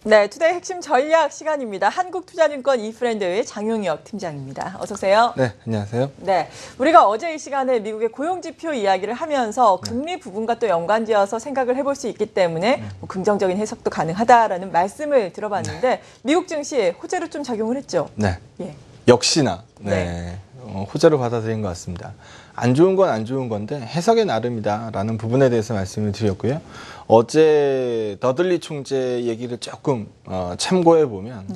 네, 투데이 핵심 전략 시간입니다. 한국투자증권 이프렌드의 장용혁 팀장입니다. 어서 오세요. 네, 안녕하세요. 네, 우리가 어제 이 시간에 미국의 고용지표 이야기를 하면서 금리 부분과 또 연관지어서 생각을 해볼 수 있기 때문에 긍정적인 해석도 가능하다라는 말씀을 들어봤는데 미국 증시에 호재로 좀 작용을 했죠. 네, 예. 역시나 호재로 받아들인 것 같습니다. 안 좋은 건 안 좋은 건데 해석의 나름이다라는 부분에 대해서 말씀을 드렸고요. 어제 더들리 총재 얘기를 조금 참고해 보면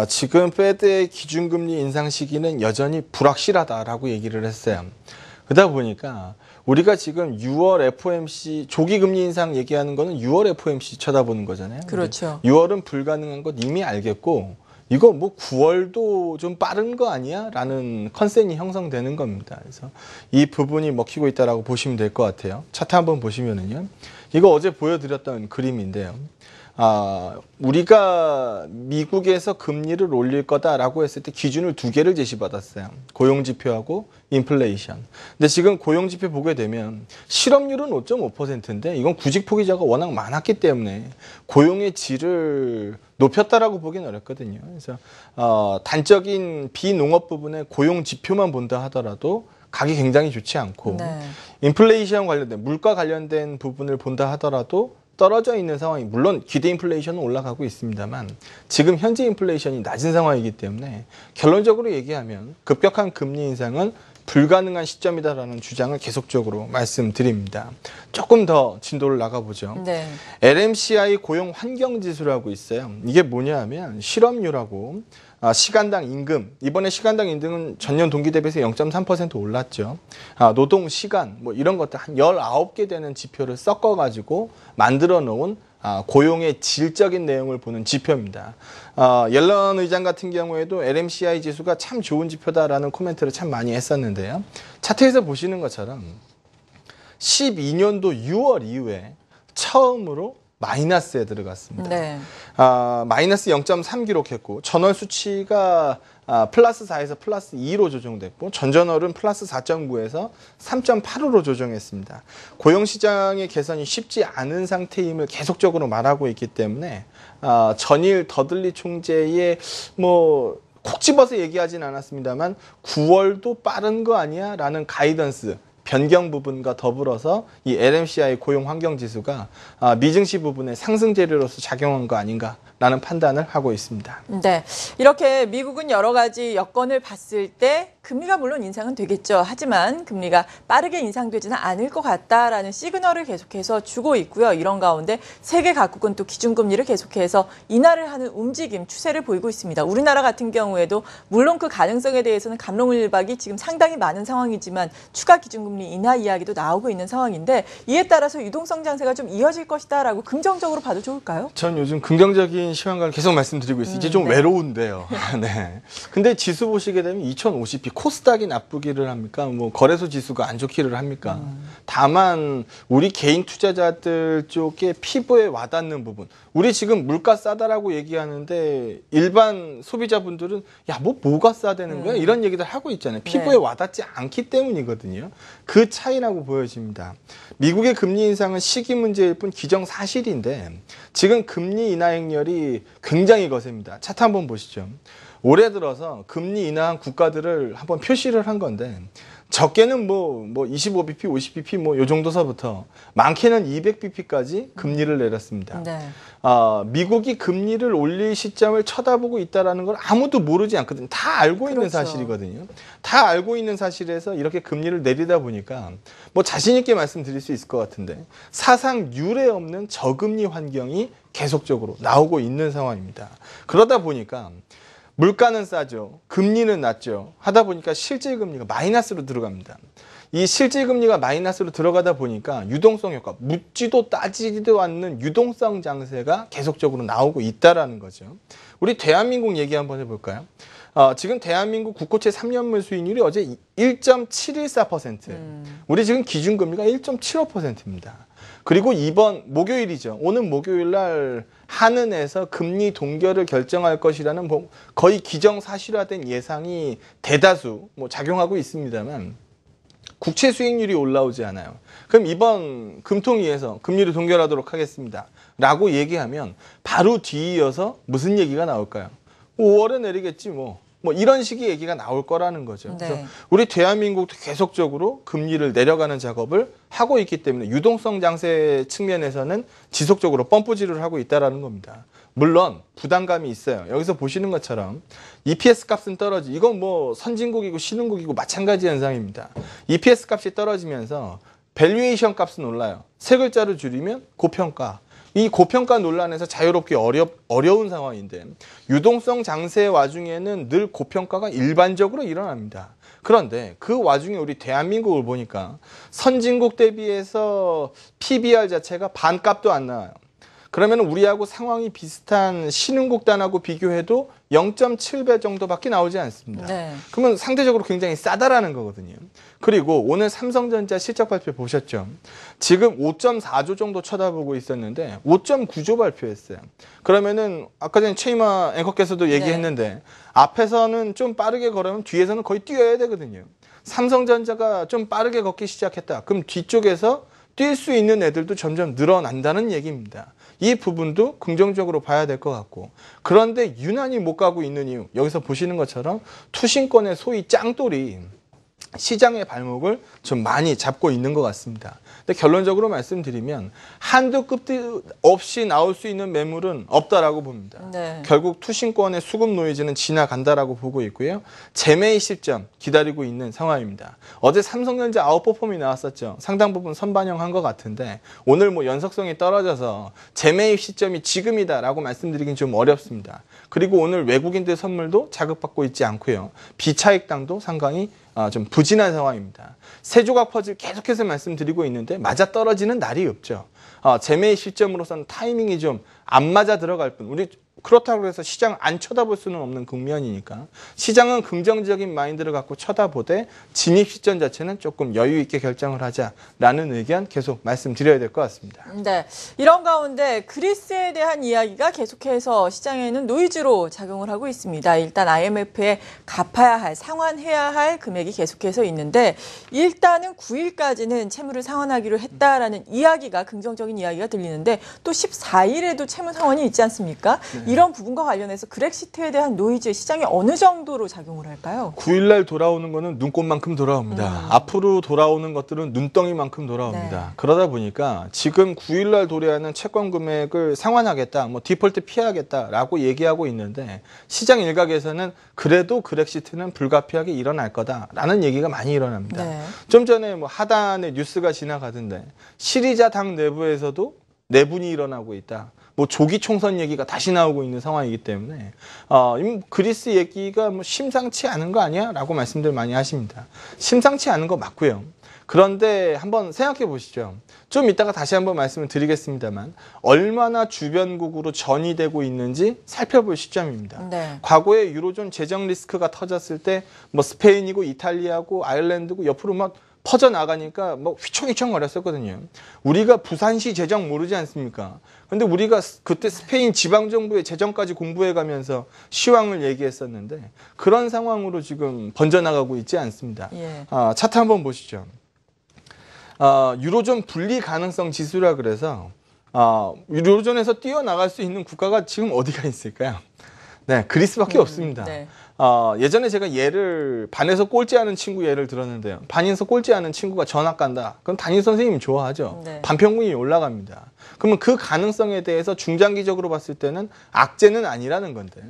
지금 페드의 기준금리 인상 시기는 여전히 불확실하다라고 얘기를 했어요. 그러다 보니까 우리가 지금 6월 FOMC 조기 금리 인상 얘기하는 거는 6월 FOMC 쳐다보는 거잖아요. 그렇죠. 6월은 불가능한 건 이미 알겠고 이거 뭐 9월도 좀 빠른 거 아니야? 라는 컨센이 형성되는 겁니다. 그래서 이 부분이 먹히고 있다라고 보시면 될 것 같아요. 차트 한번 보시면은요. 이거 어제 보여드렸던 그림인데요. 우리가 미국에서 금리를 올릴 거다라고 했을 때 기준을 두 개를 제시받았어요. 고용지표하고 인플레이션. 근데 지금 고용지표 보게 되면 실업률은 5.5%인데 이건 구직 포기자가 워낙 많았기 때문에 고용의 질을 높였다라고 보기는 어렵거든요. 그래서 단적인 비농업 부분의 고용 지표만 본다 하더라도 각이 굉장히 좋지 않고 인플레이션 관련된 물가 관련된 부분을 본다 하더라도 떨어져 있는 상황이 물론 기대 인플레이션은 올라가고 있습니다만 지금 현재 인플레이션이 낮은 상황이기 때문에 결론적으로 얘기하면 급격한 금리 인상은 불가능한 시점이다라는 주장을 계속적으로 말씀드립니다. 조금 더 진도를 나가보죠. LMCI 고용 환경 지수라고 있어요. 이게 뭐냐 하면 실업률하고 시간당 임금, 이번에 시간당 임금은 전년 동기 대비해서 0.3% 올랐죠. 노동 시간, 뭐 이런 것들 한 19개 되는 지표를 섞어가지고 만들어 놓은 고용의 질적인 내용을 보는 지표입니다. 옐런 의장 같은 경우에도 LMCI 지수가 참 좋은 지표다라는 코멘트를 참 많이 했었는데요. 차트에서 보시는 것처럼 12년도 6월 이후에 처음으로 마이너스에 들어갔습니다. 마이너스 0.3 기록했고 전월 수치가 플러스 4에서 플러스 2로 조정됐고 전전월은 플러스 4.9에서 3.85로 조정했습니다. 고용시장의 개선이 쉽지 않은 상태임을 계속적으로 말하고 있기 때문에 전일 더들리 총재의 콕 집어서 얘기하진 않았습니다만 9월도 빠른 거 아니야? 라는 가이던스 변경 부분과 더불어서 이 LMCI 고용 환경 지수가 미증시 부분의 상승 재료로서 작용한 거 아닌가라는 판단을 하고 있습니다. 네, 이렇게 미국은 여러 가지 여건을 봤을 때 금리가 물론 인상은 되겠죠. 하지만 금리가 빠르게 인상되지는 않을 것 같다라는 시그널을 계속해서 주고 있고요. 이런 가운데 세계 각국은 또 기준금리를 계속해서 인하를 하는 움직임, 추세를 보이고 있습니다. 우리나라 같은 경우에도 물론 그 가능성에 대해서는 갑론을박이 지금 상당히 많은 상황이지만 추가 기준금리 인하 이야기도 나오고 있는 상황인데 이에 따라서 유동성 장세가 좀 이어질 것이다라고 긍정적으로 봐도 좋을까요? 전 요즘 긍정적인 시황관을 계속 말씀드리고 있어요. 이제 좀 외로운데요. 네. 근데 지수 보시게 되면 2050p 코스닥이 나쁘기를 합니까? 뭐 거래소 지수가 안 좋기를 합니까? 다만 우리 개인 투자자들 쪽에 피부에 와닿는 부분. 우리 지금 물가 싸다라고 얘기하는데 일반 소비자분들은 야, 뭐가 싸다는 거야? 이런 얘기들 하고 있잖아요. 피부에 와닿지 않기 때문이거든요. 그 차이라고 보여집니다. 미국의 금리 인상은 시기 문제일 뿐 기정사실인데 지금 금리 인하 행렬이 굉장히 거셉니다. 차트 한번 보시죠. 올해 들어서 금리 인하한 국가들을 한번 표시를 한 건데 적게는 25bp, 50bp 요 정도서부터 많게는 200bp까지 금리를 내렸습니다. 미국이 금리를 올릴 시점을 쳐다보고 있다는 걸 아무도 모르지 않거든요. 다 알고 있는 사실이거든요. 다 알고 있는 사실에서 이렇게 금리를 내리다 보니까 자신 있게 말씀드릴 수 있을 것 같은데 사상 유례 없는 저금리 환경이 계속적으로 나오고 있는 상황입니다. 그러다 보니까 물가는 싸죠. 금리는 낮죠. 하다 보니까 실질금리가 마이너스로 들어갑니다. 이 실질금리가 마이너스로 들어가다 보니까 유동성 효과, 묻지도 따지지도 않는 유동성 장세가 계속적으로 나오고 있다는 거죠. 우리 대한민국 얘기 한번 해볼까요? 지금 대한민국 국고채 3년물 수익률이 어제 1.714%. 우리 지금 기준금리가 1.75%입니다. 그리고 이번 목요일이죠. 오는 목요일 날 한은에서 금리 동결을 결정할 것이라는 거의 기정사실화된 예상이 대다수 작용하고 있습니다만 국채 수익률이 올라오지 않아요. 그럼 이번 금통위에서 금리를 동결하도록 하겠습니다. 라고 얘기하면 바로 뒤이어서 무슨 얘기가 나올까요? 5월에 내리겠지 뭐 이런 식의 얘기가 나올 거라는 거죠. 네. 그래서 우리 대한민국도 계속적으로 금리를 내려가는 작업을 하고 있기 때문에 유동성 장세 측면에서는 지속적으로 펌프질을 하고 있다는 겁니다. 물론 부담감이 있어요. 여기서 보시는 것처럼 EPS 값은 떨어지. 이건 뭐 선진국이고 신흥국이고 마찬가지 현상입니다. EPS 값이 떨어지면서 밸류에이션 값은 올라요. 세 글자로 줄이면 고평가. 이 고평가 논란에서 자유롭기 어려운 상황인데 유동성 장세 와중에는 늘 고평가가 일반적으로 일어납니다. 그런데 그 와중에 우리 대한민국을 보니까 선진국 대비해서 PBR 자체가 반값도 안 나와요. 그러면 우리하고 상황이 비슷한 신흥국단하고 비교해도 0.7배 정도밖에 나오지 않습니다. 네. 그러면 상대적으로 굉장히 싸다라는 거거든요. 그리고 오늘 삼성전자 실적 발표 보셨죠? 지금 5.4조 정도 쳐다보고 있었는데 5.9조 발표했어요. 그러면은 아까 전에 최이마 앵커께서도 얘기했는데 앞에서는 좀 빠르게 걸으면 뒤에서는 거의 뛰어야 되거든요. 삼성전자가 좀 빠르게 걷기 시작했다. 그럼 뒤쪽에서 뛸 수 있는 애들도 점점 늘어난다는 얘기입니다. 이 부분도 긍정적으로 봐야 될 것 같고 그런데 유난히 못 가고 있는 이유 여기서 보시는 것처럼 투신권의 소위 짱돌이 시장의 발목을 좀 많이 잡고 있는 것 같습니다. 근데 결론적으로 말씀드리면 한도 끝도 없이 나올 수 있는 매물은 없다라고 봅니다. 네. 결국 투신권의 수급 노이즈는 지나간다라고 보고 있고요. 재매입 시점 기다리고 있는 상황입니다. 어제 삼성전자 아웃퍼폼이 나왔었죠. 상당 부분 선반영한 것 같은데 오늘 뭐 연속성이 떨어져서 재매입 시점이 지금이다라고 말씀드리긴 좀 어렵습니다. 그리고 오늘 외국인들 선물도 자극받고 있지 않고요. 비차익당도 상당히 좀 부진한 상황입니다. 세 조각 퍼즐 계속해서 말씀드리고 있는데 맞아 떨어지는 날이 없죠. 재매입 시점으로서는 타이밍이 좀 안 맞아 들어갈 뿐. 우리 그렇다고 해서 시장 안 쳐다볼 수는 없는 국면이니까 시장은 긍정적인 마인드를 갖고 쳐다보되 진입 시점 자체는 조금 여유 있게 결정을 하자라는 의견 계속 말씀드려야 될 것 같습니다. 네, 이런 가운데 그리스에 대한 이야기가 계속해서 시장에는 노이즈로 작용을 하고 있습니다. 일단 IMF에 갚아야 할, 상환해야 할 금액이 계속해서 있는데 일단은 9일까지는 채무를 상환하기로 했다라는 이야기가 긍정적인 이야기가 들리는데 또 14일에도 채무 상환이 있지 않습니까? 이런 부분과 관련해서 그렉시트에 대한 노이즈 시장에 어느 정도로 작용을 할까요? 9일날 돌아오는 거는 눈꽃만큼 돌아옵니다. 앞으로 돌아오는 것들은 눈덩이만큼 돌아옵니다. 네. 그러다 보니까 지금 9일날 도래하는 채권 금액을 상환하겠다, 뭐 디폴트 피하겠다라고 얘기하고 있는데 시장 일각에서는 그래도 그렉시트는 불가피하게 일어날 거다라는 얘기가 많이 일어납니다. 네. 좀 전에 뭐 하단에 뉴스가 지나가던데 시리자 당 내부에서도 내분이 일어나고 있다. 뭐 조기 총선 얘기가 다시 나오고 있는 상황이기 때문에 그리스 얘기가 뭐 심상치 않은 거 아니야?라고 말씀들 많이 하십니다. 심상치 않은 거 맞고요. 그런데 한번 생각해 보시죠. 좀 이따가 다시 한번 말씀을 드리겠습니다만 얼마나 주변국으로 전이되고 있는지 살펴볼 시점입니다. 네. 과거에 유로존 재정 리스크가 터졌을 때 뭐 스페인이고 이탈리아고 아일랜드고 옆으로 막 퍼져나가니까 뭐 휘청휘청 거렸었거든요. 우리가 부산시 재정 모르지 않습니까? 근데 우리가 그때 스페인 지방정부의 재정까지 공부해가면서 시황을 얘기했었는데 그런 상황으로 지금 번져나가고 있지 않습니다. 예. 차트 한번 보시죠. 유로존 분리 가능성 지수라 그래서 유로존에서 뛰어나갈 수 있는 국가가 지금 어디가 있을까요? 네, 그리스밖에 없습니다. 네. 예전에 제가 반에서 꼴찌하는 친구 예를 들었는데요. 반에서 꼴찌하는 친구가 전학 간다. 그럼 담임 선생님이 좋아하죠. 네. 반평균이 올라갑니다. 그러면 그 가능성에 대해서 중장기적으로 봤을 때는 악재는 아니라는 건데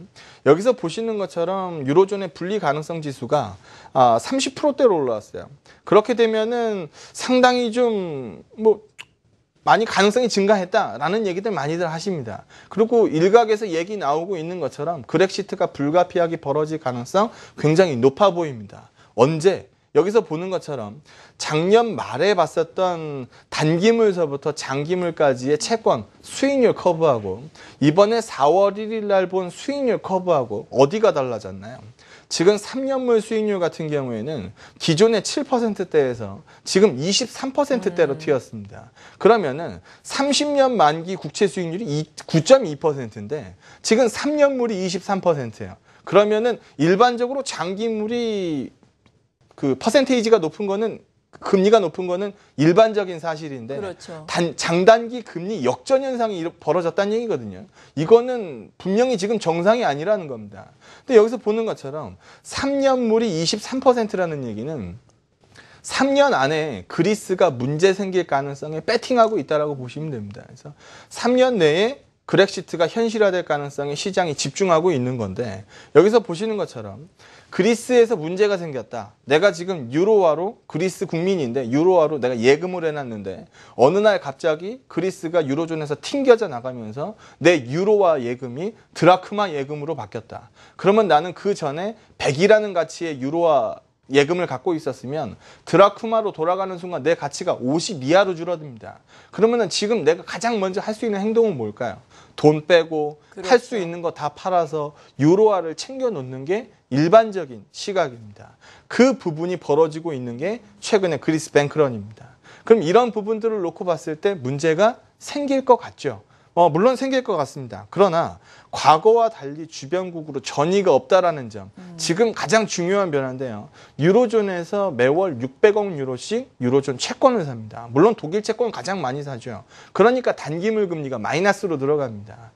여기서 보시는 것처럼 유로존의 분리 가능성 지수가 30%대로 올라왔어요. 그렇게 되면은 상당히 좀 많이 가능성이 증가했다라는 얘기들 많이들 하십니다. 그리고 일각에서 얘기 나오고 있는 것처럼 그렉시트가 불가피하게 벌어질 가능성 굉장히 높아 보입니다. 언제? 여기서 보는 것처럼 작년 말에 봤었던 단기물서부터 장기물까지의 채권 수익률 커브하고 이번에 4월 1일 날 본 수익률 커브하고 어디가 달라졌나요? 지금 3년물 수익률 같은 경우에는 기존의 7%대에서 지금 23%대로 튀었습니다. 그러면은 30년 만기 국채 수익률이 9.2%인데 지금 3년물이 23%예요. 그러면은 일반적으로 장기물이 그 퍼센테이지가 높은 거는 금리가 높은 거는 일반적인 사실인데 그렇죠. 장단기 금리 역전 현상이 벌어졌다는 얘기거든요. 이거는 분명히 지금 정상이 아니라는 겁니다. 근데 여기서 보는 것처럼 3년물이 23%라는 얘기는 3년 안에 그리스가 문제 생길 가능성에 배팅하고 있다라고 보시면 됩니다. 그래서 3년 내에 그렉시트가 현실화될 가능성에 시장이 집중하고 있는 건데 여기서 보시는 것처럼 그리스에서 문제가 생겼다. 내가 지금 유로화로 그리스 국민인데 유로화로 내가 예금을 해놨는데 어느 날 갑자기 그리스가 유로존에서 튕겨져 나가면서 내 유로화 예금이 드라크마 예금으로 바뀌었다. 그러면 나는 그 전에 100이라는 가치의 유로화 예금을 갖고 있었으면 드라크마로 돌아가는 순간 내 가치가 50 이하로 줄어듭니다. 그러면은 지금 내가 가장 먼저 할 수 있는 행동은 뭘까요? 돈 빼고 그렇죠. 할 수 있는 거 다 팔아서 유로화를 챙겨 놓는 게 일반적인 시각입니다. 그 부분이 벌어지고 있는 게 최근에 그리스 뱅크런입니다. 그럼 이런 부분들을 놓고 봤을 때 문제가 생길 것 같죠. 물론 생길 것 같습니다. 그러나 과거와 달리 주변국으로 전이가 없다라는 점, 지금 가장 중요한 변화인데요. 유로존에서 매월 600억 유로씩 유로존 채권을 삽니다. 물론 독일 채권 가장 많이 사죠. 그러니까 단기물 금리가 마이너스로 들어갑니다.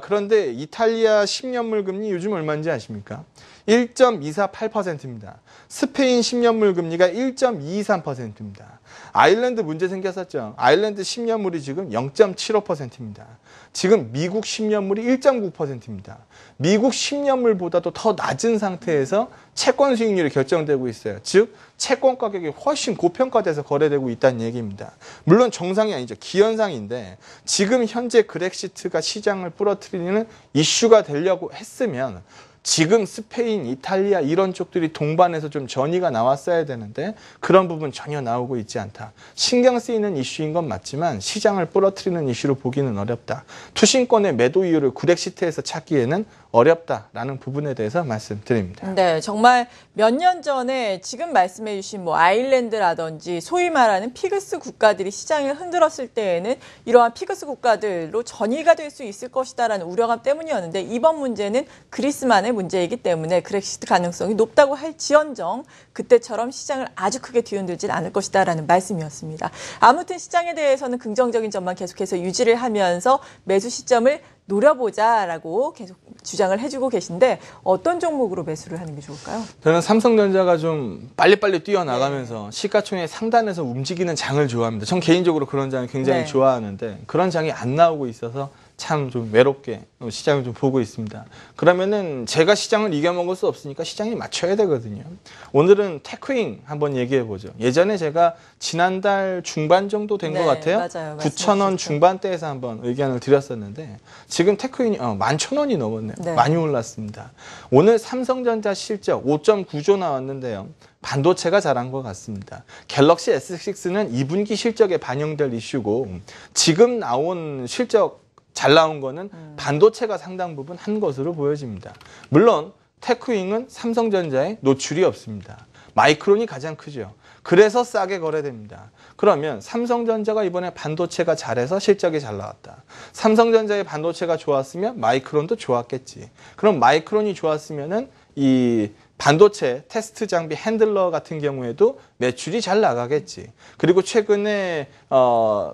그런데 이탈리아 10년물 금리 요즘 얼마인지 아십니까? 1.248%입니다. 스페인 10년물 금리가 1.223%입니다. 아일랜드 문제 생겼었죠. 아일랜드 10년물이 지금 0.75%입니다. 지금 미국 10년물이 1.9%입니다. 미국 10년물보다도 더 낮은 상태에서 채권 수익률이 결정되고 있어요. 즉 채권 가격이 훨씬 고평가돼서 거래되고 있다는 얘기입니다. 물론 정상이 아니죠. 기현상인데 지금 현재 그렉시트가 시장을 부러뜨리는 이슈가 되려고 했으면 지금 스페인, 이탈리아 이런 쪽들이 동반해서 좀 전이가 나왔어야 되는데 그런 부분 전혀 나오고 있지 않다. 신경 쓰이는 이슈인 건 맞지만 시장을 부러뜨리는 이슈로 보기는 어렵다. 투신권의 매도 이유를 그렉시트에서 찾기에는 어렵다라는 부분에 대해서 말씀드립니다. 네, 정말 몇 년 전에 지금 말씀해 주신 뭐 아일랜드라든지 소위 말하는 피그스 국가들이 시장을 흔들었을 때에는 이러한 피그스 국가들로 전이가 될 수 있을 것이다라는 우려감 때문이었는데 이번 문제는 그리스만의 문제이기 때문에 그렉시트 가능성이 높다고 할지언정 그때처럼 시장을 아주 크게 뒤흔들진 않을 것이다라는 말씀이었습니다. 아무튼 시장에 대해서는 긍정적인 점만 계속해서 유지를 하면서 매수 시점을 노려보자라고 계속 주장을 해주고 계신데 어떤 종목으로 매수를 하는 게 좋을까요? 저는 삼성전자가 좀 빨리빨리 뛰어나가면서 시가총액 상단에서 움직이는 장을 좋아합니다. 전 개인적으로 그런 장을 굉장히 좋아하는데 그런 장이 안 나오고 있어서 참 좀 외롭게 시장을 좀 보고 있습니다. 그러면은 제가 시장을 이겨먹을 수 없으니까 시장이 맞춰야 되거든요. 오늘은 테크잉 한번 얘기해 보죠. 예전에 제가 지난달 중반 정도 된 것 같아요. 맞아요. 9,000원 중반대에서 한번 의견을 드렸었는데 지금 테크잉이 11,000원이 넘었네요. 네. 많이 올랐습니다. 오늘 삼성전자 실적 5.9조 나왔는데요. 반도체가 잘한 것 같습니다. 갤럭시 S6는 2분기 실적에 반영될 이슈고 지금 나온 실적 잘 나온 거는 반도체가 상당 부분 한 것으로 보여집니다. 물론 테크잉은 삼성전자에 노출이 없습니다. 마이크론이 가장 크죠. 그래서 싸게 거래됩니다. 그러면 삼성전자가 이번에 반도체가 잘해서 실적이 잘 나왔다. 삼성전자의 반도체가 좋았으면 마이크론도 좋았겠지. 그럼 마이크론이 좋았으면은 이 반도체 테스트 장비 핸들러 같은 경우에도 매출이 잘 나가겠지. 그리고 최근에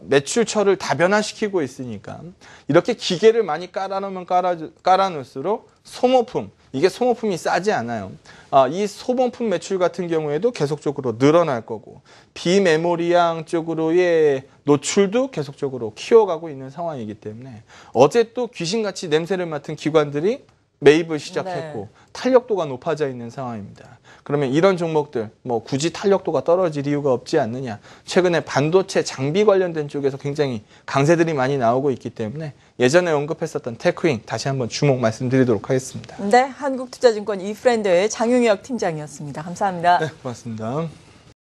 매출처를 다변화시키고 있으니까 이렇게 기계를 많이 깔아놓으면 깔아놓을수록 소모품, 이게 소모품이 싸지 않아요. 이 소모품 매출 같은 경우에도 계속적으로 늘어날 거고 비메모리양 쪽으로의 노출도 계속적으로 키워가고 있는 상황이기 때문에 어제 또 귀신같이 냄새를 맡은 기관들이 매입을 시작했고 탄력도가 높아져 있는 상황입니다. 그러면 이런 종목들 뭐 굳이 탄력도가 떨어질 이유가 없지 않느냐. 최근에 반도체 장비 관련된 쪽에서 굉장히 강세들이 많이 나오고 있기 때문에 예전에 언급했었던 테크잉 다시 한번 주목 말씀드리도록 하겠습니다. 네, 한국투자증권 이프렌드의 장용혁 팀장이었습니다. 감사합니다. 네, 고맙습니다.